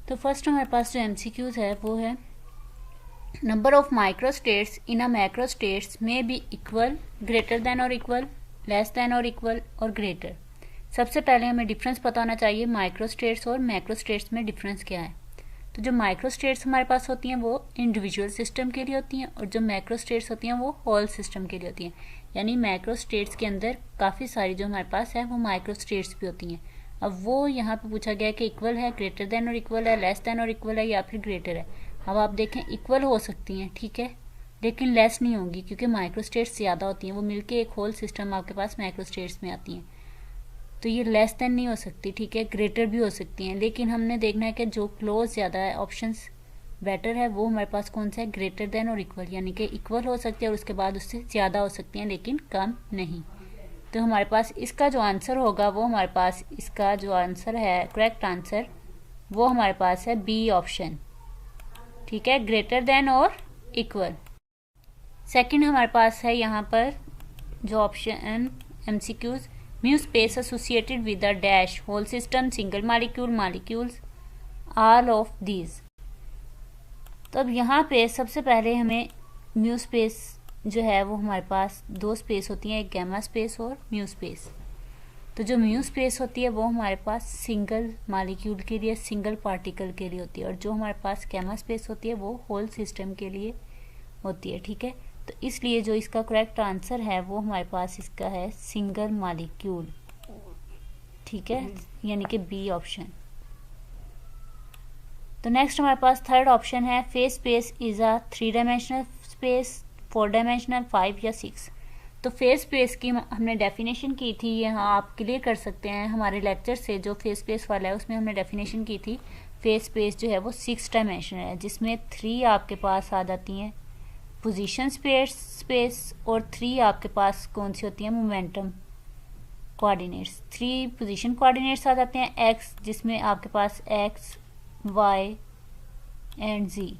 तो फर्स्ट हमारे पास जो एमसीक्यूज है वो है number of micro states in a macro states में B equal, greater than or equal, less than or equal और ग्रेटर। सबसे पहले हमें डिफरेंस पता होना चाहिए माइक्रो स्टेट्स और मैक्रो स्टेट्स में डिफरेंस क्या है। तो जो माइक्रो स्टेट्स हमारे पास होती हैं वो इंडिविजुअल सिस्टम के लिए होती हैं और जो मैक्रो स्टेट्स होती हैं वो होल सिस्टम के लिए होती हैं। यानी मैक्रो स्टेट्स के अंदर काफ़ी सारी जो हमारे पास है वो माइक्रो स्टेट्स भी होती हैं। अब वो यहाँ पे पूछा गया है कि इक्वल है, ग्रेटर देन और इक्वल है, लेस देन और इक्वल है या फिर ग्रेटर है। अब आप देखें इक्वल हो सकती हैं, ठीक है, लेकिन लेस नहीं होंगी क्योंकि माइक्रो स्टेट्स ज़्यादा होती हैं, वो मिलके एक होल सिस्टम आपके पास मैक्रो स्टेट्स में आती हैं। तो ये लेस देन नहीं हो सकती, ठीक है, ग्रेटर भी हो सकती हैं, लेकिन हमने देखना है कि जो क्लोज ज़्यादा है, ऑप्शंस बेटर है, वो हमारे पास कौन सा है, ग्रेटर देन और इक्वल। यानी कि इक्वल हो सकती है और उसके बाद उससे ज़्यादा हो सकती हैं लेकिन कम नहीं। तो हमारे पास इसका जो आंसर होगा वो हमारे पास इसका जो आंसर है, करेक्ट आंसर, वो हमारे पास है बी ऑप्शन, ठीक है, greater than or equal. Second हमारे पास है यहाँ पर जो option MCQs, mu space associated with a dash, whole system, single molecule, molecules, all of these. तो अब यहाँ पे सबसे पहले हमें म्यू स्पेस जो है वो हमारे पास दो स्पेस होती हैं, एक गैमा स्पेस और म्यू स्पेस। तो जो म्यू स्पेस होती है वो हमारे पास सिंगल मॉलिक्यूल के लिए, सिंगल पार्टिकल के लिए होती है और जो हमारे पास गैमा स्पेस होती है वो होल सिस्टम के लिए होती है, ठीक है। तो इसलिए जो इसका करेक्ट आंसर है वो हमारे पास इसका है सिंगल मॉलिक्यूल, ठीक है, यानी कि बी ऑप्शन। तो नेक्स्ट हमारे पास थर्ड ऑप्शन है face space is a 3 dimensional space, 4 dimensional, 5 या 6। तो फेस स्पेस की हमने डेफिनेशन की थी, यहाँ आप क्लियर कर सकते हैं हमारे लेक्चर से, जो फेस स्पेस वाला है उसमें हमने डेफिनेशन की थी। फेस स्पेस जो है वो 6 डायमेंशनल है, जिसमें 3 आपके पास आ जाती हैं पोजीशन स्पेस और 3 आपके पास कौन सी होती हैं, मोमेंटम कोऑर्डिनेट्स। 3 पोजीशन कोऑर्डिनेट्स आ जाते हैं, एक्स जिसमें आपके पास एक्स, वाई एंड जी,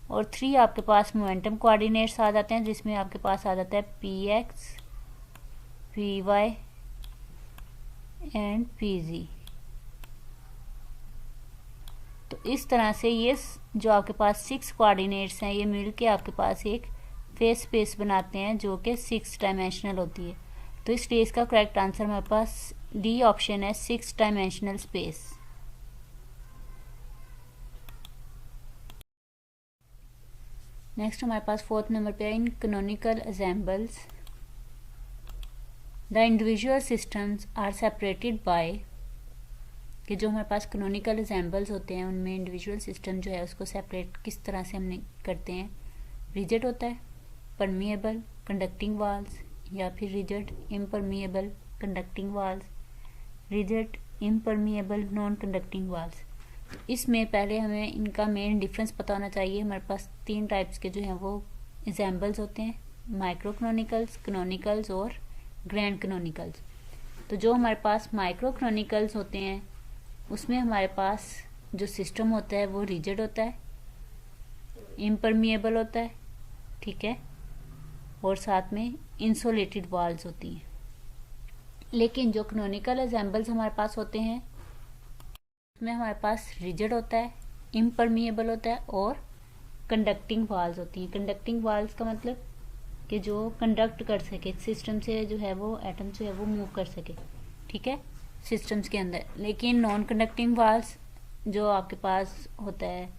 और 3 आपके पास मोमेंटम कोऑर्डिनेट्स आ जाते हैं जिसमें आपके पास आ जाता है P X, P Y and P G. तो इस तरह से ये जो आपके पास 6 कोऑर्डिनेट्स हैं ये मिलके आपके पास एक फेस स्पेस बनाते हैं जो कि 6 डायमेंशनल होती है। तो इसलिए इसका करेक्ट आंसर हमारे पास डी ऑप्शन है, 6 डायमेंशनल स्पेस। नेक्स्ट हमारे पास फोर्थ नंबर पे है in canonical examples the individual systems are separated by, कि जो हमारे पास कैनोनिकल एग्जाम्पल्स होते हैं उनमें इंडिविजुअल सिस्टम जो है उसको सेपरेट किस तरह से हमने करते हैं। रिजिड होता है, परमिएबल, कंडक्टिंग वाल्स, या फिर rigid, impermeable, conducting walls, rigid, impermeable, non conducting walls. इसमें पहले हमें इनका मेन डिफरेंस पता होना चाहिए। हमारे पास 3 टाइप्स के जो हैं वो एग्जाम्पल्स होते हैं, माइक्रो कैनोनिकल्स, कैनोनिकल्स और ग्रैंड कैनोनिकल्स। तो जो हमारे पास माइक्रो कैनोनिकल्स होते हैं उसमें हमारे पास जो सिस्टम होता है वो रिजिड होता है, इम्परमिएबल होता है, ठीक है, और साथ में इंसुलेटेड वॉल्स होती हैं। लेकिन जो कैनोनिकल एग्जाम्पल्स हमारे पास होते हैं में हमारे पास रिजिड होता है, इम्परमिएबल होता है और कंडक्टिंग वाल्स होती हैं। कंडक्टिंग वाल्स का मतलब कि जो कंडक्ट कर सके, सिस्टम से जो है वो एटम जो है वो मूव कर सके, ठीक है, सिस्टम्स के अंदर। लेकिन नॉन कंडक्टिंग वाल्स जो आपके पास होता है,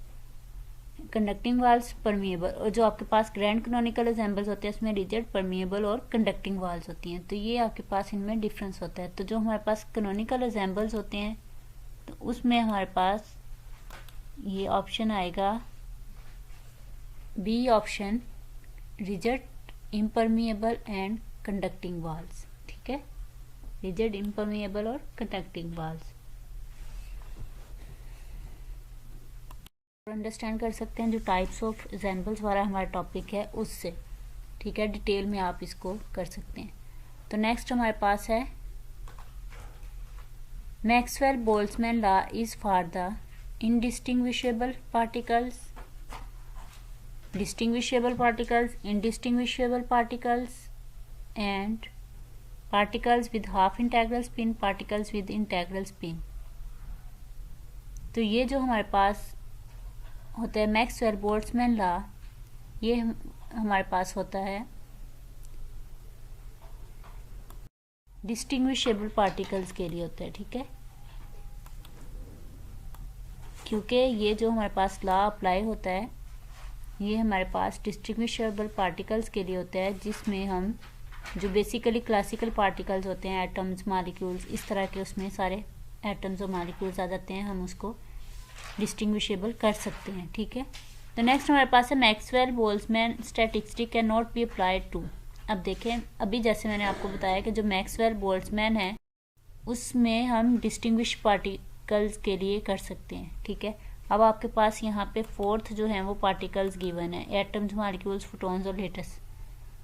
कंडक्टिंग वाल्स, परमिएबल, और जो आपके पास ग्रैंड कैनोनिकल एग्जाम्पल्स होते हैं उसमें रिजिड, परमिएबल और कंडक्टिंग वाल्स होती हैं। तो ये आपके पास इनमें डिफरेंस होता है। तो जो हमारे पास कैनोनिकल एग्जाम्पल्स होते हैं तो उसमें हमारे पास ये ऑप्शन आएगा B option, rigid, impermeable and conducting walls, ठीक है, रिजिड, इम्परमिएबल और कंडक्टिंग वाल्स। अंडरस्टैंड कर सकते हैं जो टाइप्स ऑफ एग्जाम्पल्स वाला हमारा टॉपिक है उससे, ठीक है, डिटेल में आप इसको कर सकते हैं। तो नेक्स्ट हमारे पास है Maxwell-Boltzmann law is for the indistinguishable particles, distinguishable particles, indistinguishable particles, and particles with half integral spin, particles with integral spin. तो ये जो हमारे पास होता है मैक्सवेल बोल्ट्जमैन लॉ, ये हमारे पास होता है डिस्टिंग्विशेबल पार्टिकल्स के लिए होता है, ठीक है। क्योंकि ये जो हमारे पास लॉ अप्लाई होता है ये हमारे पास डिस्टिंग्विशेबल पार्टिकल्स के लिए होता है, जिसमें हम जो बेसिकली क्लासिकल पार्टिकल्स होते हैं, एटम्स, मॉलिक्यूल्स, इस तरह के उसमें सारे एटम्स और मॉलिक्यूल्स आ जाते हैं, हम उसको डिस्टिंग्विशेबल कर सकते हैं, ठीक है। तो नेक्स्ट हमारे पास है Maxwell Boltzmann statistic can not be applied to. अब देखें, अभी जैसे मैंने आपको बताया कि जो मैक्सवेल बोल्ट्जमैन है उसमें हम डिस्टिंग्विश पार्टिकल्स के लिए कर सकते हैं, ठीक है। अब आपके पास यहाँ पे फोर्थ जो है वो पार्टिकल्स गिवन है, एटम्स, मॉलिक्यूल्स, फोटॉन्स और लेटस।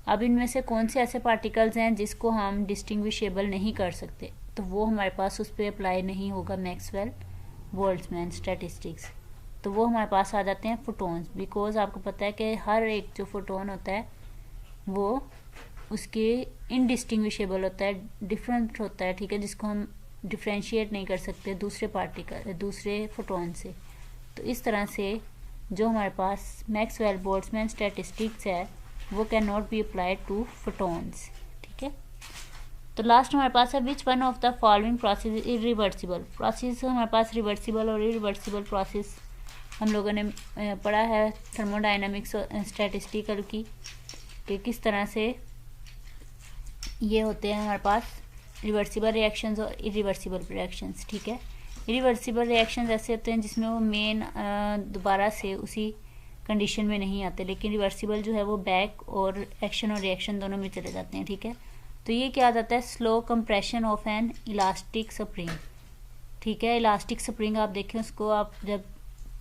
अब इनमें से कौन से ऐसे पार्टिकल्स हैं जिसको हम डिस्टिंग्विशेबल नहीं कर सकते, तो वो हमारे पास उस पर अप्लाई नहीं होगा मैक्सवेल बोल्ट्जमैन स्टैटिस्टिक्स। तो वो हमारे पास आ जाते हैं फोटॉन्स, बिकॉज आपको पता है कि हर एक जो फोटोन होता है वो उसके इनडिस्टिंग्विशेबल होता है, डिफरेंट होता है, ठीक है, जिसको हम डिफ्रेंशिएट नहीं कर सकते दूसरे पार्टिकल, दूसरे फोटोन से। तो इस तरह से जो हमारे पास मैक्सवेल बोल्ट्जमैन स्टैटिस्टिक्स है वो can not be applied to photons, ठीक है। तो लास्ट हमारे पास है which one of the following process irreversible. Process हमारे पास रिवर्सिबल और इरिवर्सिबल प्रोसेस हम लोगों ने पढ़ा है थर्मोडायनामिक्स और स्टैटिस्टिकल की, कि किस तरह से ये होते हैं हमारे पास रिवर्सिबल रिएक्शंस और इरिवर्सिबल रिएक्शंस, ठीक है। इरिवर्सिबल रिएक्शंस ऐसे होते हैं जिसमें वो मेन दोबारा से उसी कंडीशन में नहीं आते, लेकिन रिवर्सिबल जो है वो बैक और एक्शन और रिएक्शन दोनों में चले जाते हैं, ठीक है। तो ये क्या आ जाता है, slow compression of N elastic spring, ठीक है। इलास्टिक स्प्रिंग आप देखें, उसको आप जब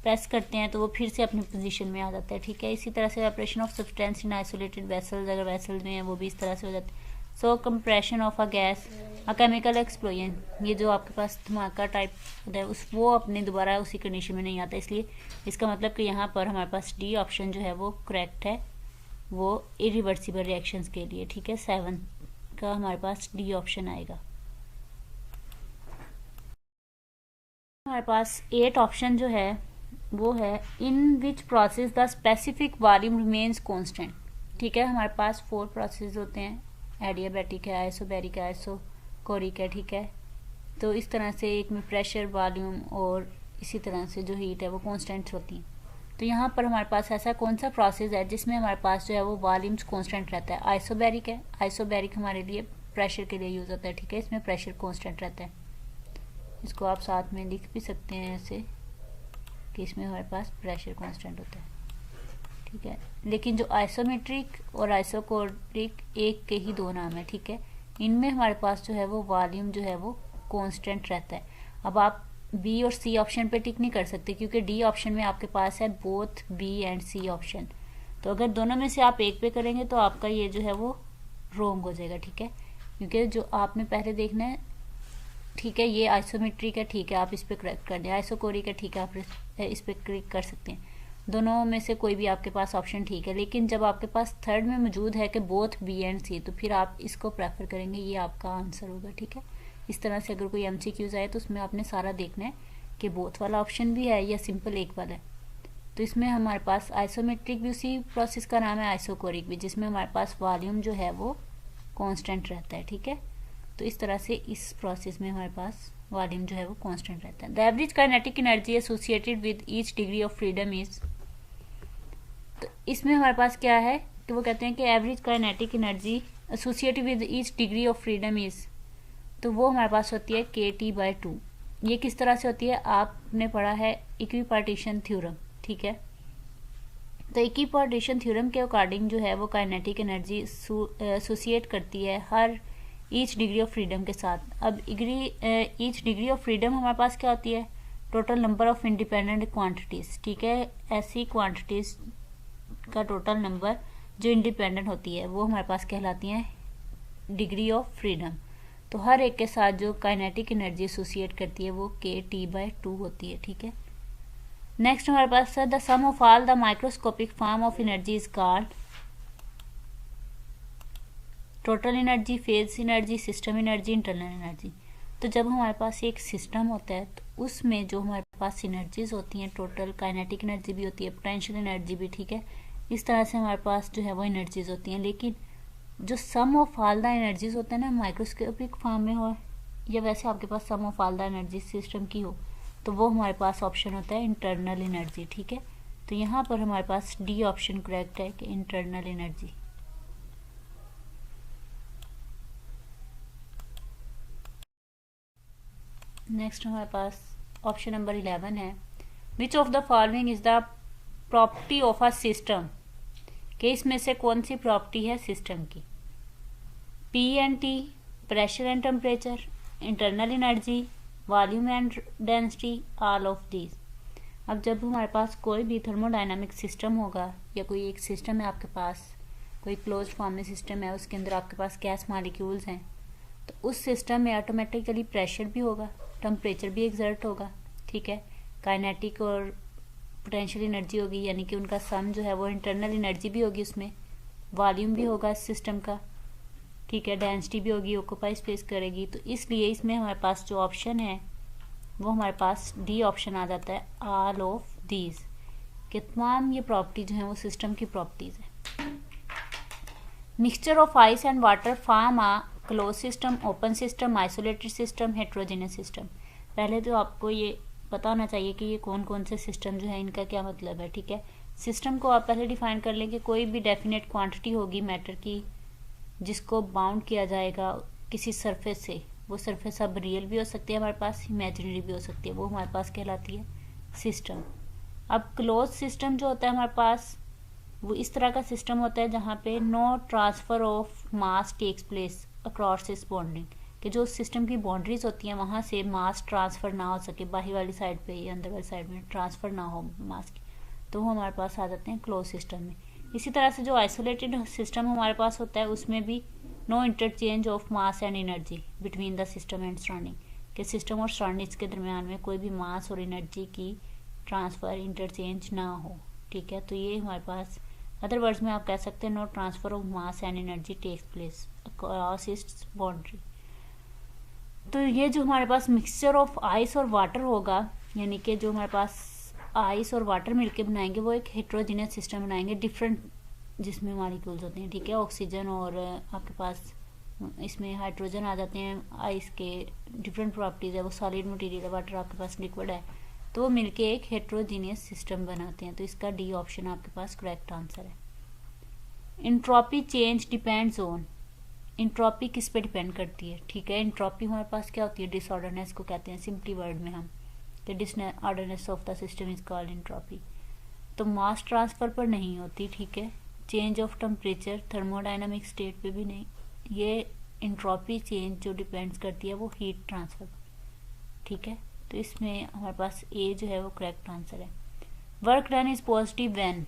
प्रेस करते हैं तो वो फिर से अपनी पोजीशन में आ जाता है, ठीक है। इसी तरह से operation of substance in isolated vessels, अगर वेसल्स में है वो भी इस तरह से हो जाते हैं। So compression of a gas, a chemical explosion, ये जो आपके पास धमाका टाइप होता है उस वो अपने दोबारा उसी कंडीशन में नहीं आता, इसलिए इसका मतलब कि यहाँ पर हमारे पास डी ऑप्शन जो है वो करेक्ट है, वो इरिवर्सिबल रिएक्शंस के लिए, ठीक है। 7 का हमारे पास डी ऑप्शन आएगा। हमारे पास 8 ऑप्शन जो है वो है in which process the specific volume remains constant, ठीक है। हमारे पास 4 प्रोसेस होते हैं, एडियाबैटिक है, आइसोबैरिक है, आइसोकोरिक है, ठीक है। तो इस तरह से एक में प्रेशर, वॉल्यूम और इसी तरह से जो हीट है वो कांस्टेंट होती है। तो यहाँ पर हमारे पास ऐसा कौन सा प्रोसेस है जिसमें हमारे पास जो है वो वॉल्यूम्स कांस्टेंट रहता है, आइसोबैरिक है। आइसोबैरिक हमारे लिए प्रेशर के लिए यूज़ होता है, ठीक है, इसमें प्रेशर कांस्टेंट रहता है। इसको आप साथ में लिख भी सकते हैं ऐसे कि इसमें हमारे पास प्रेशर कांस्टेंट होता है, ठीक है। लेकिन जो आइसोमेट्रिक और आइसोकोरिक एक के ही 2 नाम है, ठीक है। इनमें हमारे पास जो है वो वॉल्यूम जो है वो कांस्टेंट रहता है। अब आप बी और सी ऑप्शन पे टिक नहीं कर सकते क्योंकि डी ऑप्शन में आपके पास है both B and C option. तो अगर दोनों में से आप एक पे करेंगे तो आपका ये जो है वो रॉन्ग हो जाएगा, ठीक है। क्योंकि जो आपने पहले देखना है, ठीक है, ये आइसोमेट्रिक है, ठीक है, आप इस पर करेक्ट कर दें। आइसोकोरिक है, ठीक है, आप इस पर क्लिक कर सकते हैं। दोनों में से कोई भी आपके पास ऑप्शन ठीक है, लेकिन जब आपके पास थर्ड में मौजूद है कि बोथ बी एंड सी, तो फिर आप इसको प्रेफर करेंगे, ये आपका आंसर होगा, ठीक है। इस तरह से अगर कोई एमसीक्यूज आए तो उसमें आपने सारा देखना है कि बोथ वाला ऑप्शन भी है या सिंपल एक वाला है। तो इसमें हमारे पास आइसोमेट्रिक भी उसी प्रोसेस का नाम है, आइसोकोरिक भी, जिसमें हमारे पास वॉल्यूम जो है वो कांस्टेंट रहता है, ठीक है। तो इस तरह से इस प्रोसेस में हमारे पास वॉल्यूम जो है वो कांस्टेंट रहता है। The average kinetic energy associated with each degree of freedom is, तो इसमें हमारे पास क्या है कि वो कहते हैं कि average kinetic energy associated with each degree of freedom is, तो वो हमारे पास होती है KT/2। ये किस तरह से होती है, आपने पढ़ा है इक्विपार्टीशन थ्योरम, ठीक है। तो इक्विपार्टीशन थ्योरम के अकॉर्डिंग जो है वो काइनेटिक एनर्जी एसोसिएट करती है हर ईच डिग्री ऑफ फ्रीडम के साथ। अब ईच डिग्री ऑफ फ्रीडम हमारे पास क्या होती है, total number of independent quantities, ठीक है। ऐसी क्वांटिटीज का टोटल नंबर जो इंडिपेंडेंट होती है वो हमारे पास कहलाती हैं डिग्री ऑफ फ्रीडम। तो हर एक के साथ जो काइनेटिक एनर्जी एसोसिएट करती है वो KT/2 होती है, ठीक है। नेक्स्ट हमारे पास है the sum of all the microscopic form of energy is called total energy, phase energy, system energy, internal energy. तो जब हमारे पास एक सिस्टम होता है तो उसमें जो हमारे पास एनर्जीज होती हैं, टोटल काइनेटिक एनर्जी भी होती है, पोटेंशियल एनर्जी भी, ठीक है, इस तरह से हमारे पास जो है वो एनर्जीज होती हैं। लेकिन जो सम ऑफ ऑल द एनर्जीज होते हैं ना, माइक्रोस्कोपिक फॉर्म में हो या वैसे आपके पास sum of all the energy system की हो, तो वो हमारे पास ऑप्शन होता है इंटरनल एनर्जी, ठीक है। तो यहाँ पर हमारे पास डी ऑप्शन करेक्ट है कि इंटरनल एनर्जी। नेक्स्ट हमारे पास ऑप्शन नंबर 11 है, which of the following is the property of a system, कि इसमें से कौन सी प्रॉपर्टी है सिस्टम की। P and T, pressure and temperature, internal energy, volume and density, all of these. अब जब हमारे पास कोई भी थर्मोडायनामिक सिस्टम होगा या कोई एक सिस्टम है आपके पास, कोई क्लोज्ड फॉर्म में सिस्टम है, उसके अंदर आपके पास गैस मॉलिक्यूल्स हैं, तो उस सिस्टम में ऑटोमेटिकली प्रेशर भी होगा, टेम्परेचर भी एक्सर्ट होगा, ठीक है, काइनेटिक और पोटेंशियल एनर्जी होगी, यानी कि उनका सम जो है वो इंटरनल एनर्जी भी होगी, उसमें वॉल्यूम भी होगा इस सिस्टम का, ठीक है, डेंसिटी भी होगी, ऑक्यूपाई स्पेस करेगी। तो इसलिए इसमें हमारे पास जो ऑप्शन है वो हमारे पास डी ऑप्शन आ जाता है, ऑल ऑफ दीज, कि तमाम ये प्रॉपर्टी जो है वो सिस्टम की प्रॉपर्टीज है। Mixture of ice and water form a closed system, open system, isolated system, heterogeneous system. पहले तो आपको ये पता होना चाहिए कि ये कौन कौन से सिस्टम जो है इनका क्या मतलब है, ठीक है। सिस्टम को आप पहले डिफाइन कर लें कि कोई भी डेफिनेट क्वांटिटी होगी मैटर की जिसको बाउंड किया जाएगा किसी सरफेस से, वो सरफेस अब रियल भी हो सकती है हमारे पास, इमेजिनरी भी हो सकती है, वो हमारे पास कहलाती है सिस्टम। अब क्लोज सिस्टम जो होता है हमारे पास, वो इस तरह का सिस्टम होता है जहाँ पे no transfer of mass takes place across this boundary, कि जो सिस्टम की बाउंड्रीज होती हैं वहाँ से मास ट्रांसफ़र ना हो सके, बाहर वाली साइड पे या अंदर वाली साइड में ट्रांसफ़र ना हो मास की, तो वो हमारे पास आ जाते हैं क्लोज सिस्टम में। इसी तरह से जो आइसोलेटेड सिस्टम हमारे पास होता है उसमें भी no interchange of mass and energy between the system and surrounding, कि सिस्टम और सराउंडिंग्स के दरमियान में कोई भी मास और एनर्जी की ट्रांसफ़र इंटरचेंज ना हो, ठीक है। तो ये हमारे पास अदर वर्ड्स में आप कह सकते हैं no transfer of mass and energy takes place across its boundary. तो ये जो हमारे पास मिक्सचर ऑफ आइस और वाटर होगा, यानी कि जो हमारे पास आइस और वाटर मिलके बनाएंगे वो एक हेट्रोजीनियस सिस्टम बनाएंगे, डिफरेंट जिसमें मॉलिक्यूल्स होते हैं, ठीक है, ऑक्सीजन और आपके पास इसमें हाइड्रोजन आ जाते हैं, आइस के डिफरेंट प्रॉपर्टीज़ है, वो सॉलिड मटेरियल है, वाटर आपके पास लिक्विड है, तो वो मिलके एक हेट्रोजीनियस सिस्टम बनाते हैं। तो इसका डी ऑप्शन आपके पास करेक्ट आंसर है। Entropy change depends on, entropy किस पे डिपेंड करती है, ठीक है। इंट्रोपी हमारे पास क्या होती है, डिसऑर्डरनेस को कहते हैं सिंपली वर्ड में हम, कि disorderness of the system is called entropy. तो मास ट्रांसफ़र पर नहीं होती, ठीक है, change of temperature thermodynamic state पे भी नहीं, ये इंट्रोपी चेंज जो डिपेंड्स करती है वो हीट ट्रांसफ़र, ठीक है। तो इसमें हमारे पास ए जो है वो करेक्ट आंसर है। Work done is positive when,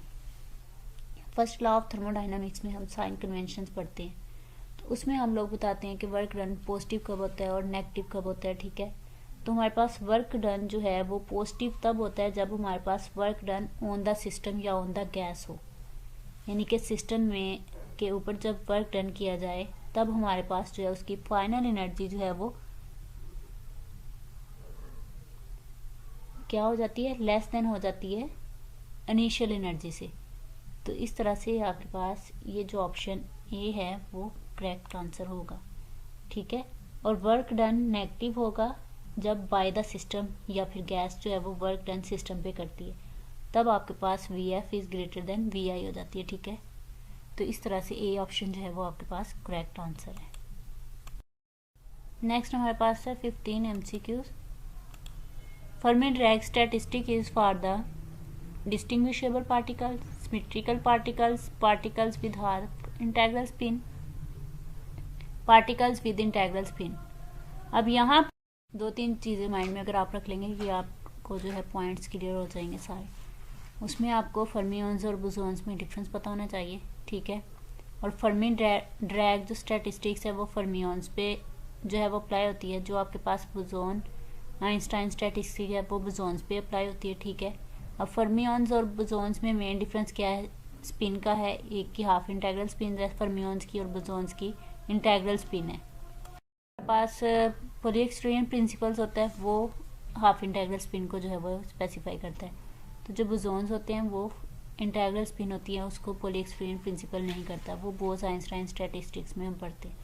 first law of thermodynamics में हम साइन कन्वेंशंस पढ़ते हैं, तो उसमें हम लोग बताते हैं कि वर्क डन पॉजिटिव कब होता है और नेगेटिव कब होता है, ठीक है। तो हमारे पास वर्क डन जो है वो पॉजिटिव तब होता है जब हमारे पास work done on the system या ऑन द गैस हो, यानी कि सिस्टम में के ऊपर जब वर्क डन किया जाए तब हमारे पास जो है उसकी फाइनल एनर्जी जो है वो क्या हो जाती है, लेस देन हो जाती है इनिशियल एनर्जी से। तो इस तरह से आपके पास ये जो ऑप्शन ए है वो करेक्ट आंसर होगा, ठीक है। और वर्क डन नेगेटिव होगा जब बाय द सिस्टम या फिर गैस जो है वो वर्क डन सिस्टम पे करती है, तब आपके पास V F is greater than V I हो जाती है, ठीक है। तो इस तरह से ए ऑप्शन जो है वो आपके पास करेक्ट आंसर है। नेक्स्ट हमारे पास है 15 MCQs। Fermi drag statistic is for the distinguishable particles, symmetrical particles, particles with half integral spin, particles with integral spin. अब यहाँ दो तीन चीज़ें माइंड में अगर आप रख लेंगे कि आपको जो है पॉइंट्स क्लियर हो जाएंगे सारे। उसमें आपको फर्मियंस और बोसॉन्स में डिफरेंस पता होना चाहिए, ठीक है। और फर्मी ड्रैग जो स्टैटिस्टिक्स है वो फर्मियंस पे जो है वो अप्लाई होती है, जो आपके पास बोसॉन आइंस्टाइन स्टैटिस्टिक्स है वो बोसॉन्स पे अप्लाई होती है, ठीक है। अब फर्मियंस और बोसॉन्स में मेन डिफरेंस क्या है, स्पिन का है, एक की हाफ इंटेग्रल स्पिन है फर्मियंस की और बोसॉन्स की इंटेग्रल स्पिन है। पास पॉलीएक्सट्रीन प्रिंसिपल्स होता है वो हाफ इंटेग्रल स्पिन को जो है वो स्पेसिफाई करता है। तो जो बोसॉन्स होते हैं वो इंटेग्रल स्पिन होती है उसको पॉली एक्सक्लूजन प्रिंसिपल नहीं करता, वो बोस-आइंस्टाइन स्टैटिस्टिक्स में हम पढ़ते हैं।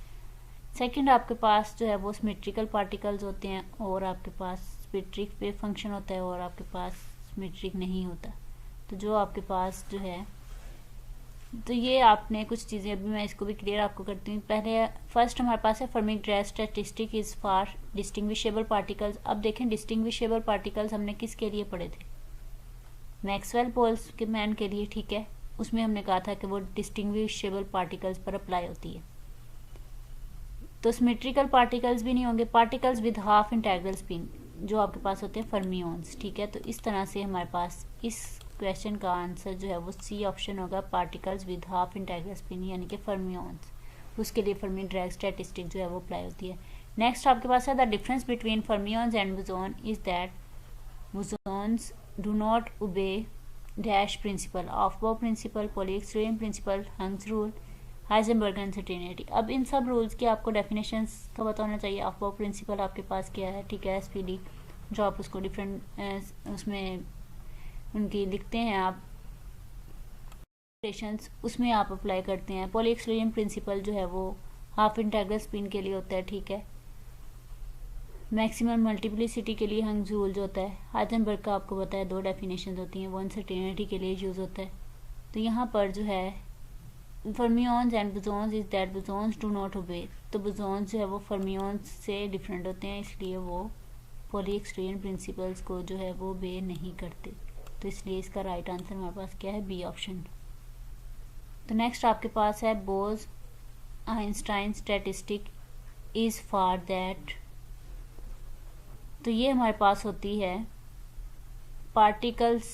सेकंड आपके पास जो है वो सिमेट्रिकल पार्टिकल्स होते हैं और आपके पास सिमेट्रिक वेव फंक्शन होता है और आपके पास सिमेट्रिक नहीं होता। तो जो आपके पास जो है, तो ये आपने कुछ चीज़ें, अभी मैं इसको भी क्लियर आपको करती हूँ। पहले फर्स्ट हमारे पास है Fermi-Dirac statistic is for distinguishable particles. अब देखें डिस्टिंग्विशेबल पार्टिकल्स हमने किसके लिए पढ़े थे, मैक्सवेल बोल्ट्जमैन के लिए, ठीक है। उसमें हमने कहा था कि वो डिस्टिंग्विशेबल पार्टिकल्स पर अप्लाई होती है। तो सिमेट्रिकल पार्टिकल्स भी नहीं होंगे, particles with half integral spin जो आपके पास होते हैं फर्मियंस, ठीक है। तो इस तरह से हमारे पास इस क्वेश्चन का आंसर जो है वो सी ऑप्शन होगा, particles with half integral spin यानी कि फर्मियंस। उसके लिए फर्मी-डिराक स्टैटिस्टिक जो है वो अप्लाई होती है। नेक्स्ट आपके पास है the difference between fermions and boson is that bosons do not obey dash principle, Aufbau principle, Pauli exclusion principle, Hund's rule, Heisenberg uncertainty. अब इन सब रूल्स की आपको डेफिनेशंस का पता होना चाहिए। ऑफ-बाउ प्रिंसिपल आपके पास क्या है, ठीक है, एसपीडी, जो आप उसको डिफरेंट उसमें उनकी लिखते हैं आप ऑपरेशंस, उसमें आप अप्लाई करते हैं। पॉली एक्सक्लूजन प्रिंसिपल जो है वो हाफ इंटेग्रल स्पिन के लिए होता है, ठीक है। मैक्सिमम मल्टीप्लिसिटी के लिए हंग्स रूल जो होता है, हाइजेनबर्ग का आपको पता है 2 डेफिनेशन होती हैं, वो अनसर्टेनिटी के लिए यूज होता है। तो यहाँ पर जो है fermions and bosons is that bosons do not ओबे, तो बोसॉन्स जो है वो फर्मियंस से डिफरेंट होते हैं, इसलिए वो पॉली एक्सक्लूजन प्रिंसिपल्स को जो है वो ओबे नहीं करते। तो इसलिए इसका राइट आंसर हमारे पास क्या है, बी ऑप्शन। तो नेक्स्ट आपके पास है बोस-आइंस्टाइन स्टैटिस्टिक इज फॉर दैट, तो ये हमारे पास होती है पार्टिकल्स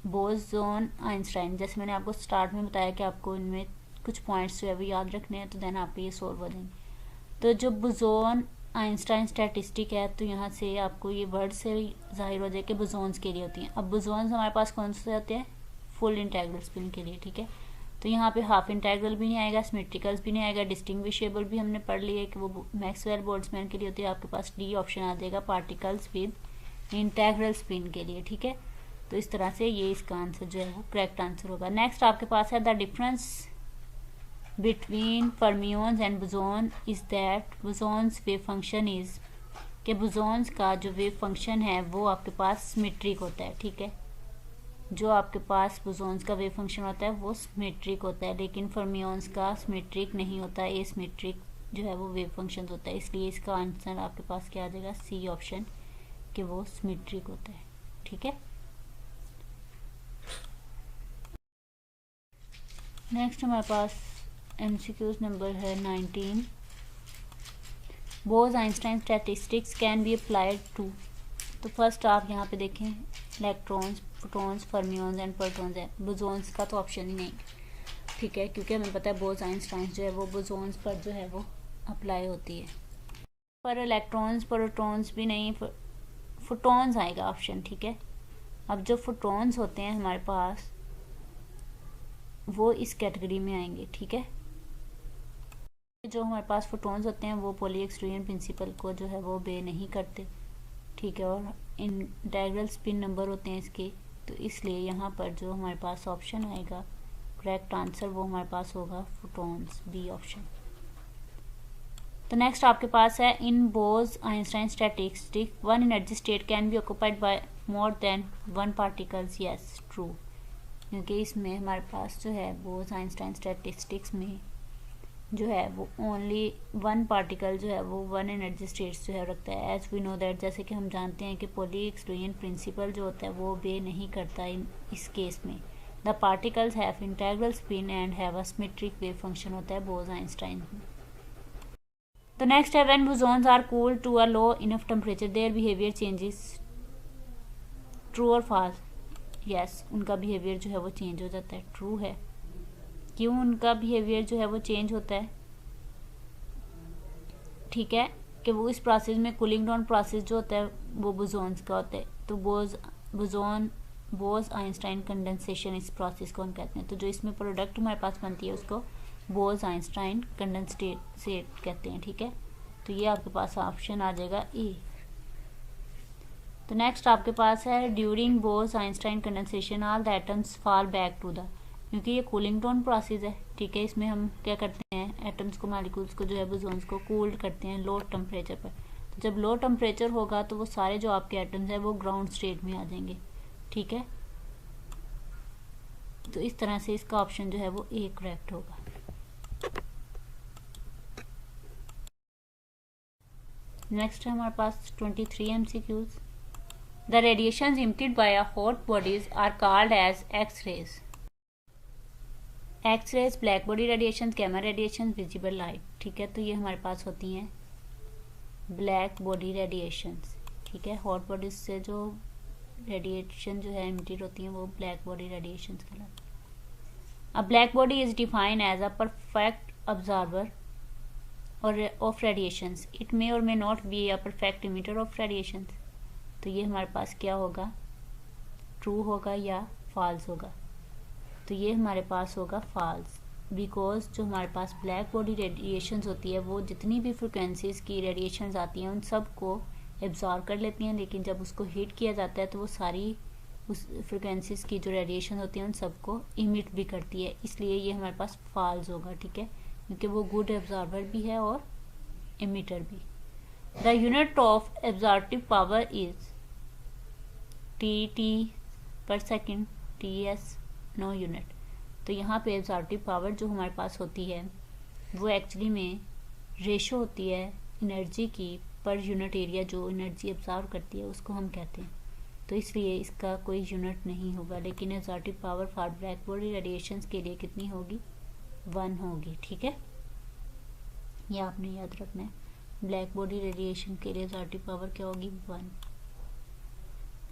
बोसॉन आइंस्टाइन। जैसे मैंने आपको स्टार्ट में बताया कि आपको इनमें कुछ पॉइंट्स जो है वो याद रखने हैं, तो देन आपको ये सोल्व हो जाएंगे। तो जो बोसॉन आइंस्टाइन स्टैटिस्टिक है, तो यहाँ से आपको ये वर्ड से जाहिर हो जाए कि बोसॉन्स के लिए होती हैं। अब बोसॉन्स हमारे पास कौन से होते हैं, फुल इंटेग्रल स्पिन के लिए, ठीक है। तो यहाँ पे हाफ इंटेग्रल भी नहीं आएगा, सिमेट्रिकल्स भी नहीं आएगा, डिस्टिंग्विशेबल भी हमने पढ़ लिया कि वो मैक्सवेल बोल्ट्जमैन के लिए होती है। आपके पास डी ऑप्शन आ जाएगा, पार्टिकल्स विद इंटेग्रल स्पिन के लिए, ठीक है। तो इस तरह से ये इसका आंसर जो है वो करेक्ट आंसर होगा। नेक्स्ट आपके पास है the difference between fermions and boson is that bosons wave function is, कि बोसॉन्स का जो वेव फंक्शन है वो आपके पास सिमेट्रिक होता है, ठीक है। जो आपके पास बोसॉन्स का वेव फंक्शन होता है वो सिमेट्रिक होता है, लेकिन फर्मियंस का सिमेट्रिक नहीं होता है, एसिमेट्रिक जो है वो वेव फंक्शन होता है। इसलिए इसका आंसर आपके पास क्या आ जाएगा, सी ऑप्शन, कि वो सिमेट्रिक होता है, ठीक है। नेक्स्ट हमारे पास एमसीक्यूज नंबर है 19। Bose Einstein statistics can be applied to, तो फर्स्ट आप यहाँ पे देखें electrons, protons, fermions and protons है। बोसॉन्स का तो ऑप्शन ही नहीं, ठीक है, क्योंकि हमें पता है बोस-आइंस्टाइन जो है वो बोसॉन्स पर जो है वो अप्लाई होती है। पर इलेक्ट्रॉन्स, प्रोटॉन्स भी नहीं, फोटॉन्स आएगा ऑप्शन, ठीक है। अब जो फोटॉन्स होते हैं हमारे पास वो इस कैटेगरी में आएंगे, ठीक है। जो हमारे पास फोटॉन्स होते हैं वो पॉली एक्सक्लूजन प्रिंसिपल को जो है वो ओबे नहीं करते, ठीक है, और इंटेग्रल स्पिन नंबर होते हैं इसके, तो इसलिए यहाँ पर जो हमारे पास ऑप्शन आएगा करेक्ट आंसर वो हमारे पास होगा फोटॉन्स, बी ऑप्शन। तो नेक्स्ट आपके पास है in Bose Einstein statistic one energy state can be occupied by more than one particles, yes true, क्योंकि इसमें हमारे पास जो है बोस-आइंस्टाइन स्टैटिस्टिक्स में जो है वो ओनली वन पार्टिकल जो है वो वन एनर्जी स्टेट्स जो है रखता है। एज वी नो दैट, जैसे कि हम जानते हैं कि पॉली एक्सक्लूजन प्रिंसिपल जो होता है वो ओबे नहीं करता इस केस में। The particles have integral spin and have a symmetric wave function होता है बोस-आइंस्टाइन में। तो नेक्स्ट है when bosons are cooled to a low enough temperature their behaviour changes, true or false, yes उनका बिहेवियर जो है वो चेंज हो जाता है, ट्रू है। क्यों उनका बिहेवियर जो है वो चेंज होता है, ठीक है, कि वो इस प्रोसेस में कूलिंग डाउन प्रोसेस जो होता है वो बोसॉन्स का होता है। तो बोस-आइंस्टाइन कंडेंसेशन इस प्रोसेस को हम कहते हैं। तो जो इसमें प्रोडक्ट हमारे पास बनती है उसको बोस-आइंस्टाइन कंडेंसेट कहते हैं, ठीक है। तो ये आपके पास ऑप्शन आ जाएगा ए। तो नेक्स्ट आपके पास है during Bose Einstein condensation all the atoms fall back to the, क्योंकि ये कूलिंग डाउन प्रोसेस है, ठीक है। इसमें हम क्या करते हैं, एटम्स को, मॉलिक्यूल्स को जो है बोसॉन्स को कूल्ड करते हैं लो टेम्परेचर पर। तो जब लो टेम्परेचर होगा तो वो सारे जो आपके एटम्स हैं वो ग्राउंड स्टेट में आ जाएंगे, ठीक है। तो इस तरह से इसका ऑप्शन जो है वो ए करेक्ट होगा। नेक्स्ट है हमारे पास 23 MCQs। The radiations emitted by a hot bodies are called as X rays. X rays, black body radiation, gamma radiation, visible light, ठीक है। तो ये हमारे पास होती हैं ब्लैक बॉडी रेडिएशंस, ठीक है। हॉट बॉडीज से जो रेडिएशन जो है इमिटेड होती हैं वो ब्लैक बॉडी रेडिएशंस कहलाती हैं। A black body is defined as a perfect absorber or of radiations, it may or may not be a perfect emitter of radiations. तो ये हमारे पास क्या होगा, ट्रू होगा या फॉल्स होगा। तो ये हमारे पास होगा फॉल्स, बिकॉज जो हमारे पास ब्लैक बॉडी रेडिएशंस होती है वो जितनी भी फ्रिक्वेंसीज की रेडिएशंस आती हैं उन सब को एब्जॉर्ब कर लेती हैं, लेकिन जब उसको हीट किया जाता है तो वो सारी उस फ्रिक्वेंसीज की जो रेडिएशन होती है उन सबको इमिट भी करती है, इसलिए ये हमारे पास फॉल्स होगा, ठीक है, क्योंकि वो गुड एब्जॉर्बर भी है और इमिटर भी। The unit of absorptive power is T per second, TS no unit. तो यहाँ पे एब्जॉर्बिव पावर जो हमारे पास होती है वो एक्चुअली में रेशो होती है एनर्जी की पर यूनिट एरिया, जो एनर्जी एब्जॉर्ब करती है उसको हम कहते हैं। तो इसलिए इसका कोई यूनिट नहीं होगा, लेकिन absorptive power for black body radiations के लिए कितनी होगी, 1 होगी, ठीक है। ये आपने याद रखना है, ब्लैक बॉडी रेडिएशन के लिए एब्जॉर्बिव पावर क्या होगी, 1।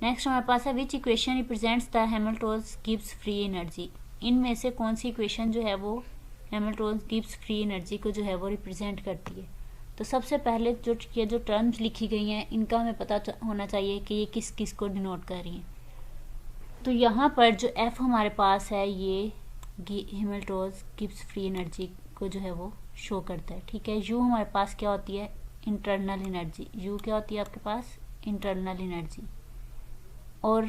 नेक्स्ट हमारे पास है which equation represents the Hamilton Gibbs free energy. इनमें से कौन सी इक्वेशन जो है वो हैमिल्टोन गिब्स फ्री एनर्जी को जो है वो रिप्रेजेंट करती है। तो सबसे पहले जो टर्म्स लिखी गई हैं इनका हमें पता होना चाहिए कि ये किस किस को डिनोट कर रही हैं। तो यहाँ पर जो F हमारे पास है ये हैमिल्टोन गिब्स फ्री एनर्जी को जो है वो शो करता है, ठीक है। U हमारे पास क्या होती है, इंटरनल एनर्जी। U क्या होती है आपके पास, इंटरनल एनर्जी। और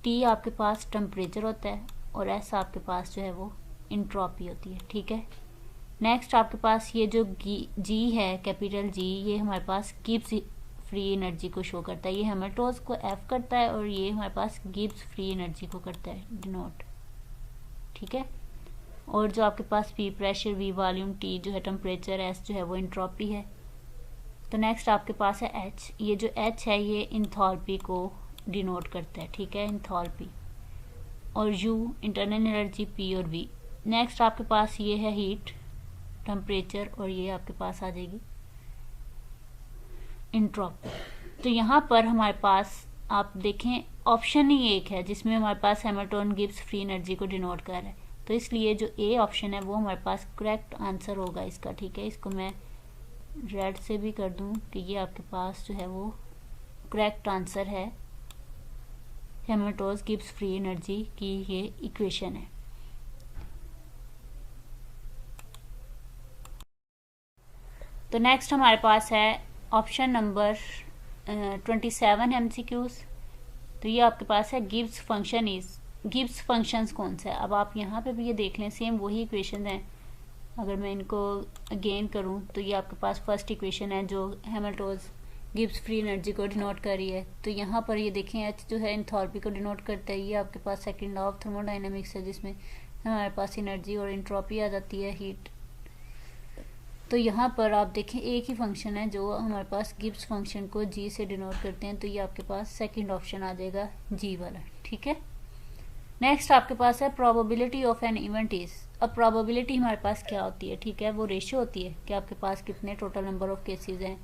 T आपके पास टेम्परेचर होता है और S आपके पास जो है वो इंट्रोपी होती है, ठीक है। नेक्स्ट आपके पास ये जो G है, कैपिटल G, ये हमारे पास गिब्स फ्री एनर्जी को शो करता है। ये हैमिल्टोन को F करता है और ये हमारे पास गिब्स फ्री एनर्जी को करता है डिनोट, ठीक है। और जो आपके पास P pressure, V volume, T जो है टेम्परेचर, S जो है वो इंट्रोपी है। तो नेक्स्ट आपके पास है H। ये जो H है ये इंथैल्पी को डिनोट करता है, ठीक है, इंथैल्पी। और U इंटरनल एनर्जी, P और V। नेक्स्ट आपके पास ये है हीट, टेम्परेचर, और ये आपके पास आ जाएगी इंट्रोपी। तो यहाँ पर हमारे पास आप देखें ऑप्शन ही एक है जिसमें हमारे पास हैमिल्टोन गिब्स फ्री एनर्जी को डिनोट कर रहा है, तो इसलिए जो ए ऑप्शन है वो हमारे पास करेक्ट आंसर होगा इसका, ठीक है। इसको मैं रेड से भी कर दूं कि ये आपके पास जो है वो करेक्ट आंसर है, हैमिल्टोन गिब्स फ्री एनर्जी की ये इक्वेशन है। तो नेक्स्ट हमारे पास है ऑप्शन नंबर 27 MCQs। तो ये आपके पास है Gibbs function is, Gibbs functions कौन सा है। अब आप यहाँ पे भी ये देख लें, सेम वही इक्वेशन है। अगर मैं इनको अगेन करूँ तो ये आपके पास फर्स्ट इक्वेशन है जो हैमिल्टोन गिब्स फ्री एनर्जी को डिनोट कर रही है। तो यहाँ पर ये देखें H जो है एंथैल्पी को डिनोट करता है। ये आपके पास सेकंड लॉ ऑफ थर्मोडायनेमिक्स है जिसमें हमारे पास एनर्जी और एंट्रोपी आ जाती है, हीट। तो यहाँ पर आप देखें एक ही फंक्शन है जो हमारे पास गिब्स फंक्शन को G से डिनोट करते हैं, तो ये आपके पास सेकंड ऑप्शन आ जाएगा G वाला, ठीक है। नेक्स्ट आपके पास है probability of an event is. अब प्रोबेबिलिटी हमारे पास क्या होती है, ठीक है, वो रेशियो होती है कि आपके पास कितने टोटल नंबर ऑफ केसेस हैं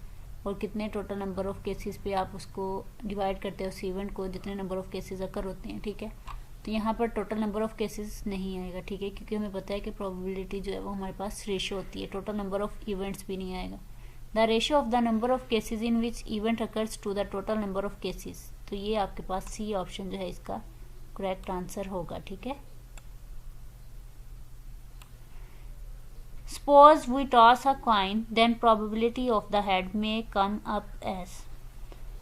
और कितने टोटल नंबर ऑफ केसेस पे आप उसको डिवाइड करते हो उस इवेंट को, जितने नंबर ऑफ केसेस अकर होते हैं, ठीक है। तो यहाँ पर टोटल नंबर ऑफ केसेस नहीं आएगा, ठीक है, क्योंकि हमें पता है कि प्रोबेबिलिटी जो है वो हमारे पास रेशियो होती है, टोटल नंबर ऑफ इवेंट्स भी नहीं आएगा। The ratio of the number of cases in which event occurs to the total number of cases. तो ये आपके पास सी ऑप्शन जो है इसका करेक्ट आंसर होगा, ठीक है। Suppose we toss a coin, then probability of the head may come up as।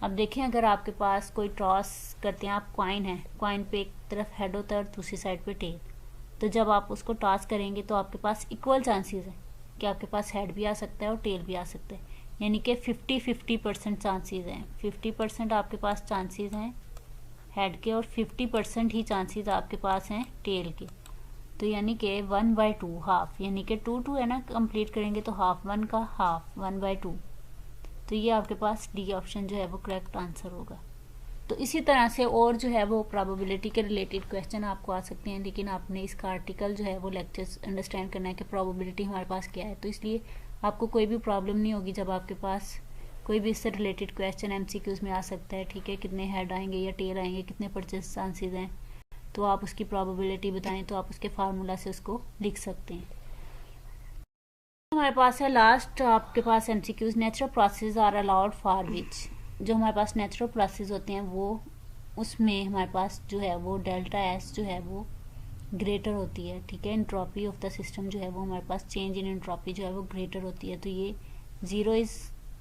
अब देखें, अगर आपके पास कोई टॉस करते हैं, आप कॉइन है, कॉइन पे एक तरफ हेड होता है और दूसरी साइड पे टेल, तो जब आप उसको टॉस करेंगे तो आपके पास इक्वल चांसेस है कि आपके पास हेड भी आ सकता है और टेल भी आ सकता है, यानी कि 50-50% चांसेस हैं। 50% आपके पास चांसेस हैं हेड के और 50% ही चांसेस आपके पास हैं टेल के। तो यानी कि 1/2 हाफ, यानी कि 2 है ना, कंप्लीट करेंगे तो हाफ 1 का हाफ 1/2। तो ये आपके पास डी ऑप्शन जो है वो करेक्ट आंसर होगा। तो इसी तरह से और जो है वो प्रोबेबिलिटी के रिलेटेड क्वेश्चन आपको आ सकते हैं, लेकिन आपने इसका आर्टिकल जो है वो लेक्चर्स अंडरस्टैंड करना है कि प्रोबेबिलिटी हमारे पास क्या है। तो इसलिए आपको कोई भी प्रॉब्लम नहीं होगी जब आपके पास कोई भी इससे रिलेटेड क्वेश्चन एमसीक्यूज में आ सकता है, ठीक है, कितने हेड आएंगे या टेल आएंगे, कितने परचेस चांसेस हैं, तो आप उसकी प्रोबेबिलिटी बताएं तो आप उसके फार्मूला से उसको लिख सकते हैं। हमारे पास है लास्ट आपके पास MCQs, natural process are allowed for which. जो हमारे पास नेचुरल प्रोसेस होते हैं वो, उसमें हमारे पास जो है वो डेल्टा एस जो है वो ग्रेटर होती है, ठीक है। एंट्रोपी ऑफ द सिस्टम जो है वो हमारे पास, चेंज इन एंट्रोपी जो है वो ग्रेटर होती है। तो ये 0 is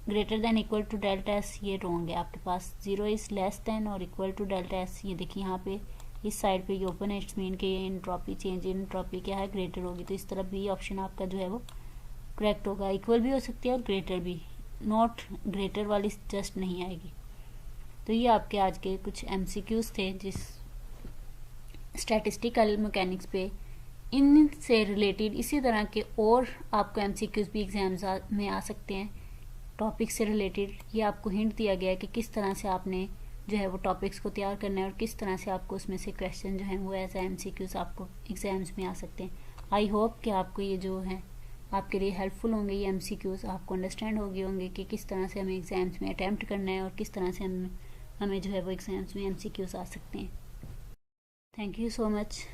greater than equal to delta S, ये रॉन्ग है आपके पास। 0 is less than or equal to delta S, ये देखिए यहाँ पे इस साइड पे ये ओपन है, इट्स मीन कि ये एंट्रोपी, चेंज इन एंट्रोपी क्या है, ग्रेटर होगी। तो इस तरफ भी ऑप्शन आपका जो है वो करेक्ट होगा। इक्वल भी हो सकती है और ग्रेटर भी, नॉट ग्रेटर वाली जस्ट नहीं आएगी। तो ये आपके आज के कुछ एमसीक्यूज थे जिस स्टैटिस्टिकल मैकेनिक्स पे इनसे रिलेटेड इसी तरह के और आपको एमसीक्यूज भी एग्जाम्स में आ सकते हैं टॉपिक से रिलेटेड। ये आपको हिंट दिया गया है कि किस तरह से आपने जो है वो टॉपिक्स को तैयार करना है और किस तरह से आपको उसमें से क्वेश्चन जो हैं वो एज एमसीक्यूज आपको एग्जाम्स में आ सकते हैं। आई होप कि आपको ये जो है आपके लिए हेल्पफुल होंगे, ये एमसीक्यूज आपको अंडरस्टैंड हो गए होंगे कि किस तरह से हमें एग्जाम्स में अटैम्प्ट करना है और किस तरह से हमें जो है वो एग्जाम्स में एमसीक्यूज आ सकते हैं। Thank you so much.